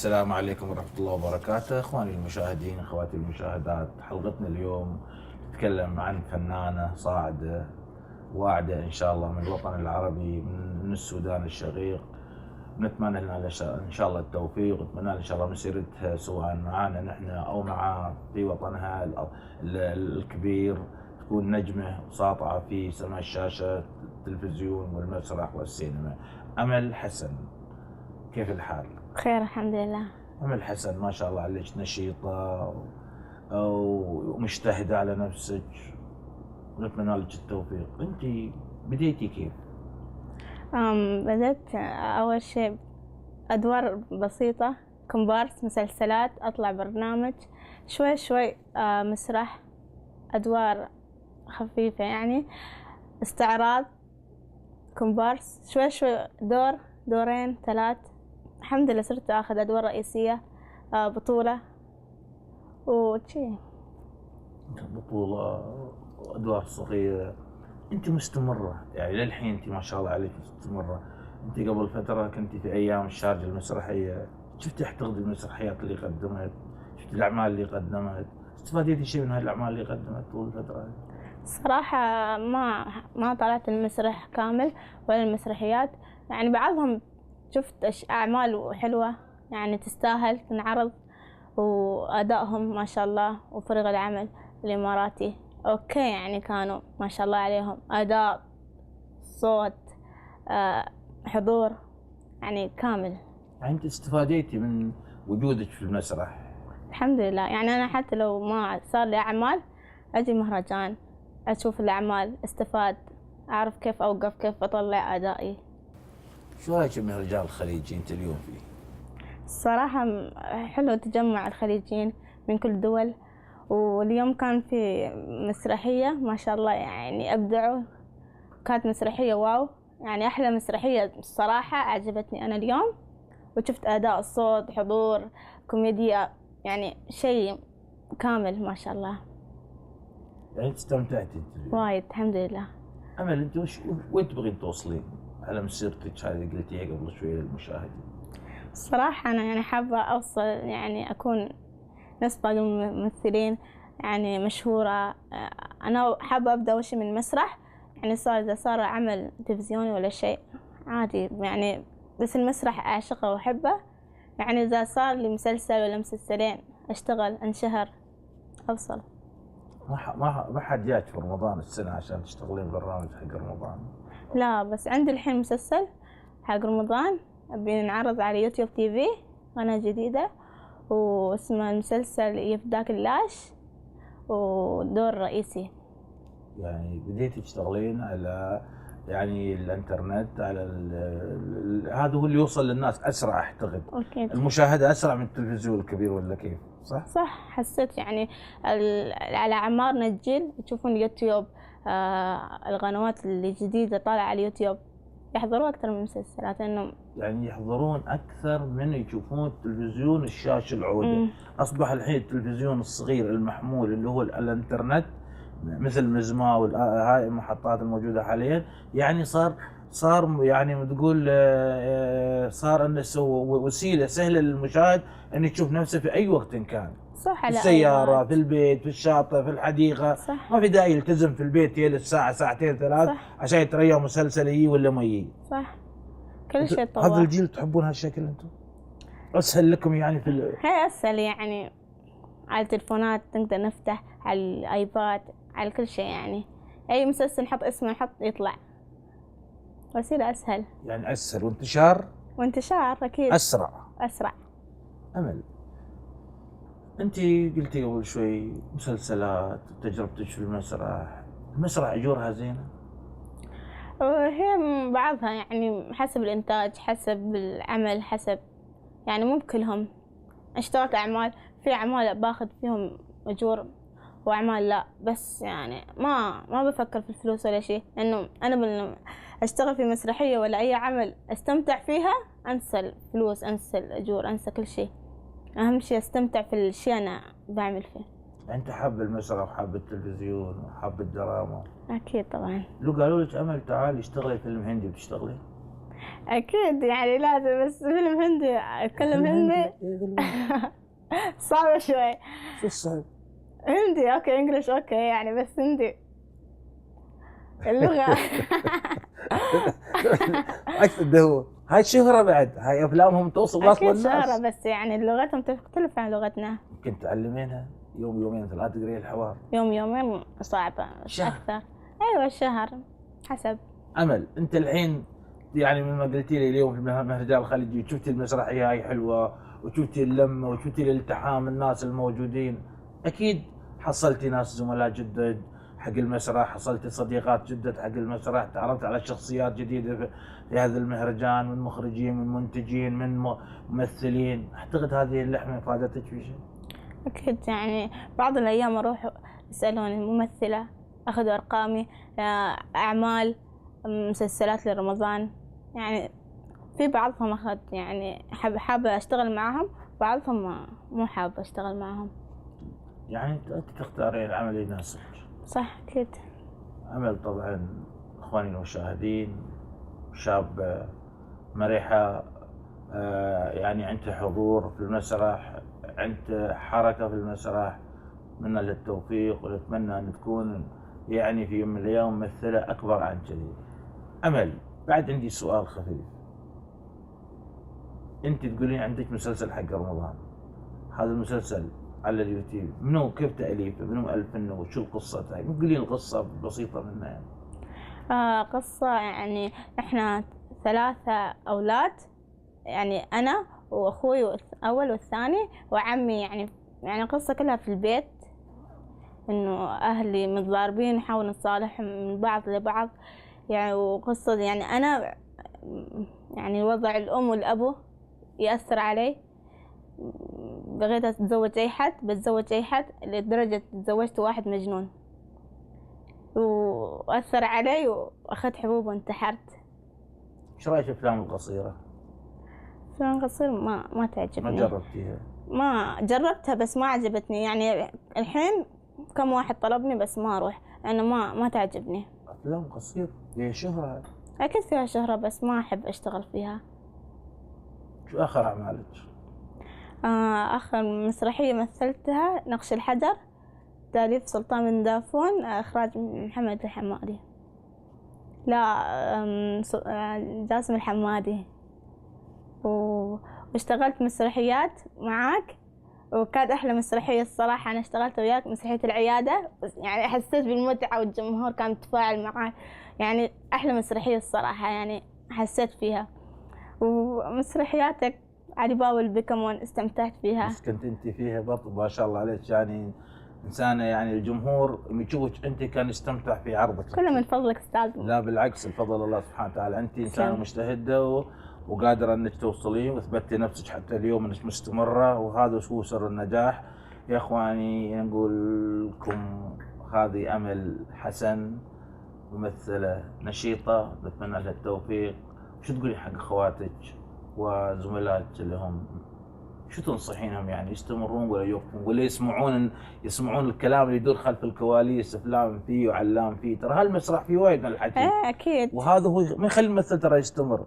السلام عليكم ورحمة الله وبركاته. اخواني المشاهدين، اخواتي المشاهدات، حلقتنا اليوم تتكلم عن فنانة صاعدة واعدة ان شاء الله من الوطن العربي، من السودان الشقيق. نتمنى لها ان شاء الله التوفيق، ونتمنى لها ان شاء الله مسيرتها سواء معنا نحن او مع في وطنها الكبير تكون نجمة ساطعة في سماء الشاشة، التلفزيون والمسرح والسينما. أمل حسن، كيف الحال؟ بخير الحمد لله. أمل حسن، ما شاء الله عليك نشيطة ومجتهدة على نفسك، ونتمنى لك التوفيق. أنت بديتي كيف؟ بدأت أول شيء أدوار بسيطة، كومبارس، مسلسلات، أطلع برنامج، شوي شوي مسرح، أدوار خفيفة يعني، استعراض، كومبارس، شوي شوي دور دورين ثلاث. الحمد لله صرت أخذ أدوار رئيسية، بطولة وشي. بطولة وأدوار صغيرة. أنت مستمرة يعني للحين، أنت ما شاء الله عليك مستمرة. أنت قبل فترة كنت في أيام الشارجة المسرحية، شفتي أعتقد المسرحيات اللي قدمت، شفتي الأعمال اللي قدمت، استفاديتي شيء من هاي الأعمال اللي قدمت طول الفترة؟ صراحة ما طلعت المسرح كامل ولا المسرحيات، يعني بعضهم شفت أعمال حلوة يعني تستاهل تنعرض، وأدائهم ما شاء الله، وفريق العمل الإماراتي أوكي، يعني كانوا ما شاء الله عليهم أداء، صوت، حضور، يعني كامل. يعني أنت استفاديتي من وجودك في المسرح؟ الحمد لله. يعني أنا حتى لو ما صار لي أعمال أجي مهرجان أشوف الأعمال، استفاد، أعرف كيف أوقف، كيف أطلع أدائي. شو رايك من الرجال الخليجي أنت اليوم فيه؟ الصراحة حلو تجمع الخليجيين من كل الدول، واليوم كان في مسرحية ما شاء الله يعني أبدعوا، كانت مسرحية واو، يعني أحلى مسرحية الصراحة عجبتني أنا اليوم، وشفت أداء، الصوت، حضور، كوميديا، يعني شيء كامل ما شاء الله. يعني استمتعتي اليوم؟ وايد الحمد لله. أمل، أنت وين تبغين توصلين على مسيرتك هذه اللي قلتيها قبل شوي للمشاهدين؟ الصراحة أنا يعني حابة أوصل، يعني أكون نفس باقي الممثلين، يعني مشهورة. أنا حابة أبدأ أول شي من المسرح، يعني إذا صار عمل تلفزيوني ولا شيء عادي يعني، بس المسرح أعشقه وأحبه. يعني إذا صار لي مسلسل ولا مسلسلين أشتغل، أنشهر، أوصل. ما حد جاك في رمضان السنة عشان تشتغلين برنامج حق رمضان؟ لا، بس عندي الحين مسلسل حق رمضان بينعرض على يوتيوب تي في، قناة جديدة، واسمه المسلسل يفداك اللاش، ودور رئيسي. يعني بديتي تشتغلين على يعني الانترنت، على هذا هو اللي يوصل للناس اسرع اعتقد. أكيد. المشاهدة اسرع من التلفزيون الكبير ولا كيف؟ صح؟ صح، حسيت يعني على أعمارنا الجيل يشوفون يوتيوب، القنوات اللي جديدة طالعة على اليوتيوب يحضروا أكثر من المسلسلات، إنهم يعني يحضرون اكثر من يشوفون التلفزيون الشاشة العودة. اصبح الحين التلفزيون الصغير المحمول اللي هو الانترنت، مثل مزما وهاي المحطات الموجودة حاليا، يعني صار يعني تقول صار انه وسيلة سهلة للمشاهد ان يشوف نفسه في اي وقت كان، صح، في على السيارة، أي في البيت، في الشاطئ، في الحديقة. صح. ما في داعي يلتزم في البيت يجلس ساعة ساعتين ثلاث صح. عشان يتريا مسلسل يجي ولا ما يجي. صح، كل شيء هذا تطور. الجيل تحبون هالشكل انتم؟ اسهل لكم يعني هي أسهل، يعني على التلفونات نقدر نفتح، على الآيباد، على كل شيء، يعني أي مسلسل نحط اسمه نحط يطلع، وسيلة أسهل. يعني اسهل وانتشار أكيد اسرع. أمل، أنت قلتي قبل شوي مسلسلات، تجربتك في المسرح أجورها زينة؟ وهي بعضها يعني حسب الإنتاج، حسب العمل، حسب، يعني مو بكلهم. اشتغلت أعمال، في أعمال باخذ فيهم أجور، وأعمال لا، بس يعني ما بفكر في الفلوس ولا شيء، لأنه أنا أشتغل في مسرحية ولا أي عمل أستمتع فيها، أنسى الفلوس، أنسى الأجور، أنسى كل شيء. أهم شيء أستمتع في الشيء أنا بعمل فيه. أنت حاب المسرح وحاب التلفزيون وحاب الدراما؟ أكيد طبعا. لو قالوا لك أمل تعالي اشتغلي فيلم هندي بتشتغلي؟ أكيد يعني لازم، بس فيلم هندي أتكلم هندي صعبة شوي. شو الصعب؟ هندي أوكي، إنجليش أوكي يعني، بس هندي اللغة. اقصد هو هاي شهرة بعد، هاي افلامهم توصل واصلة أكيد شهرة، الناس. بس يعني لغتهم تختلف عن لغتنا. يمكن تعلمينها يوم يومين 3 تقري الحوار. يوم يومين صعبة شهر. أكثر. أيوة شهر حسب. امل، انت الحين يعني من ما قلتي لي اليوم في المهرجان الخليجي وشفتي المسرحيه هاي حلوه وشفتي اللمه وشفتي الالتحام الناس الموجودين، اكيد حصلتي ناس زملاء جدد حق المسرح، حصلتي صديقات جدد حق المسرح، تعرفت على شخصيات جديده في هذا المهرجان، من مخرجين من منتجين من ممثلين. اعتقد هذه اللحمه فادتك في شيء. أكيد يعني بعض الأيام أروح يسألوني ممثلة، أخذ أرقامي، أعمال مسلسلات لرمضان. يعني في بعضهم أخذ يعني حابة أشتغل معهم، بعضهم مو حابة أشتغل معهم. يعني انت تختارين العمل اللي يناسبك. صح أكيد. امل طبعا اخواني المشاهدين شابة مرحة، يعني عندها حضور في المسرح، عندها حركة في المسرح، أتمنى لها التوفيق ونتمنى أن تكون يعني في يوم من الأيام ممثلة أكبر عن كذي. أمل، بعد عندي سؤال خفيف. أنت تقولين عندك مسلسل حق رمضان، هذا المسلسل على اليوتيوب منو كيف تأليفه؟ منو مؤلفه؟ وشو القصة تاعي؟ قولين القصة بسيطة منها يعني. قصة يعني إحنا 3 أولاد، يعني أنا وأخوي الأول والثاني وعمي، يعني قصة كلها في البيت، إنه أهلي متضاربين نحاول نصالحهم من بعض لبعض يعني. وقصة يعني أنا يعني وضع الأم والأبو يأثر علي، بغيت أتزوج أي حد، بتزوج أي حد لدرجة تزوجت واحد مجنون وأثر علي وأخذت حبوب وانتحرت. ايش رايك في الافلام القصيرة؟ فيلم قصير ما تعجبني. ما جربتيها؟ ما جربتها بس ما عجبتني. يعني الحين كم واحد طلبني بس ما أروح، أنا ما تعجبني. افلام قصير هي شهرة. أكيد فيها شهرة بس ما أحب أشتغل فيها. شو اخر اعمالك؟ آخر مسرحية مثلتها نقش الحجر، تأليف سلطان بن دافون، إخراج محمد الحمادي. لا جاسم الحمادي. واشتغلت مسرحيات معاك، وكانت أحلى مسرحية الصراحة. أنا اشتغلت وياك مسرحية العيادة، يعني حسيت بالمتعة والجمهور كان متفاعل معاي، يعني أحلى مسرحية الصراحة يعني حسيت فيها. ومسرحياتك علي بابا والبيكامون استمتعت فيها. بس كنت انت فيها برضو ما شاء الله عليك، يعني انسانه، يعني الجمهور لما يشوفك انت كان يستمتع في عرضك. كله من فضلك استاذ. لا بالعكس، الفضل الله سبحانه وتعالى. انت انسانه مجتهده وقادره انك توصلين واثبتي نفسك حتى اليوم انك مستمره، وهذا هو سر النجاح. يا اخواني نقول لكم هذه امل حسن، ممثله نشيطه، نتمنى لها التوفيق. شو تقولي حق اخواتك وزملائك اللي هم، شو تنصحينهم يعني يستمرون ولا يوقفون ولا يسمعون الكلام اللي يدور خلف الكواليس، فلان فيه وعلام فيه؟ ترى هالمسرح فيه وايد من الحكي. اكيد. وهذا هو ما يخلي الممثل ترى يستمر.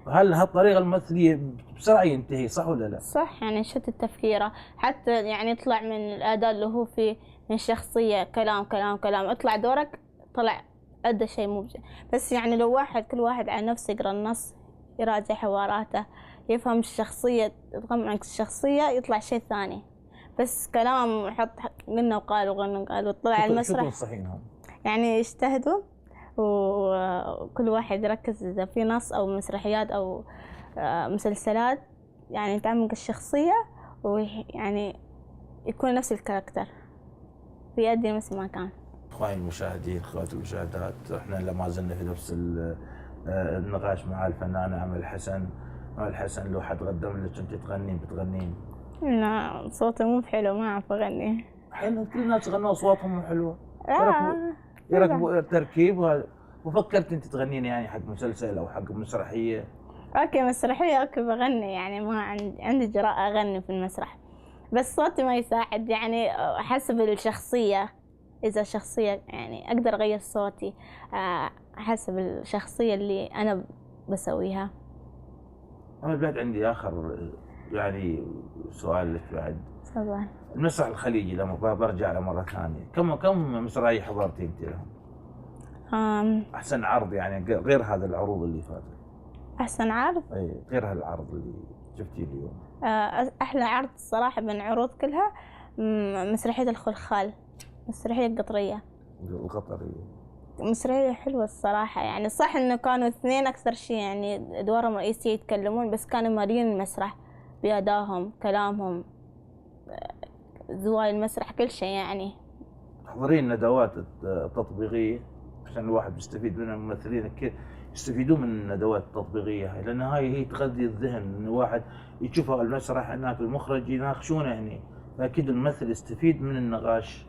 هل هالطريقه الممثليه بسرعه ينتهي، صح ولا لا؟ صح، يعني شتت تفكيره، حتى يعني يطلع من الاداء اللي هو فيه من الشخصيه كلام كلام كلام، اطلع دورك طلع ادى شيء مو بس. يعني لو كل واحد على نفسه يقرا النص، يراجع حواراته، يفهم الشخصيه، يتغمق الشخصيه، يطلع شيء ثاني. بس كلام حط قلنا وقال وقلنا وقال وطلع على المسرح. شو تنصحينهم؟ يعني يجتهدوا، وكل واحد يركز إذا في نص أو مسرحيات أو مسلسلات، يعني تعمق الشخصية ويعني يكون نفس الكاركتر ويؤدي نفس ما كان. اخواني المشاهدين، اخواتي المشاهدات، احنا لما زلنا في نفس النقاش مع الفنانة امل حسن. امل حسن لو حد قدم لك انت بتغنين؟ لا صوتي مو بحلو، ما أعرف أغني. حين كل الناس غنوا اصواتهم حلوه، لا يركبوا تركيب. وفكرت انت تغنين يعني حق مسلسل او حق مسرحيه؟ اوكي مسرحية اوكي بغني، يعني ما عندي جراءة اغني في المسرح، بس صوتي ما يساعد. يعني حسب الشخصية، اذا شخصية يعني اقدر اغير صوتي حسب الشخصية اللي انا بسويها. أنا بعد عندي آخر يعني سؤال لك بعد. طبعا. المسرح الخليجي لما برجع له مرة ثانية، كم مسرحية حضرتي أنت لهم؟ أحسن عرض يعني غير هذا العروض اللي فاتت. أحسن عرض؟ أي غير هالعرض اللي شفتيه اليوم. أحلى عرض الصراحة من عروض كلها مسرحية الخلخال، مسرحية قطرية. القطرية مسرحية حلوة الصراحة، يعني صح إنه كانوا اثنين أكثر شيء يعني أدوارهم رئيسية يتكلمون، بس كانوا مالين المسرح بأدائهم، كلامهم، زوايا المسرح، كل شيء يعني. تحضرين ندوات تطبيقية عشان الواحد يستفيد منها، الممثلين كيف يستفيدون من الندوات التطبيقية هاي، لأن هاي هي تغذي الذهن، إن الواحد يشوفها المسرح هناك، المخرج يناقشونه هني، فأكيد الممثل يستفيد من النقاش.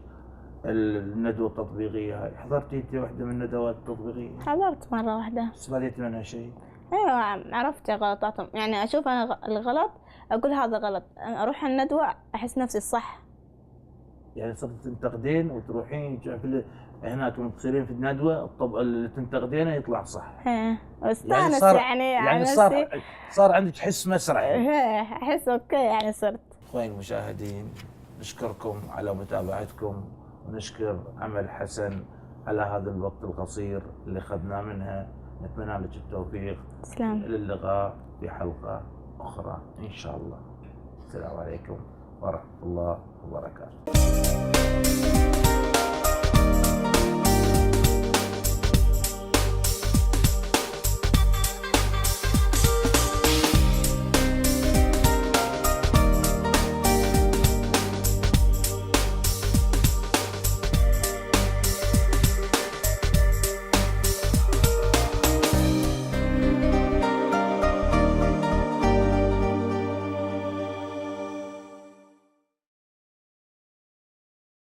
الندوة التطبيقية هاي حضرتي أنت واحدة من الندوات التطبيقية؟ حضرت مرة واحدة. استفاديت منها شيء؟ أيوة، عرفت غلطاتهم، يعني أشوف أنا الغلط أقول هذا غلط، أروح الندوة أحس نفسي صح. يعني صرت تنتقدين وتروحين هناك تصيرين في الندوة اللي تنتقدينه يطلع صح. واستانس يعني صار عندك حس مسرحي. أحس أوكي يعني صرت. أخواني المشاهدين، نشكركم على متابعتكم، ونشكر عمل حسن على هذا الوقت القصير اللي أخذنا منها. نتمنى لك التوفيق. تسلم. للقاء في حلقة أخرى إن شاء الله. السلام عليكم ورحمة الله وبركاته.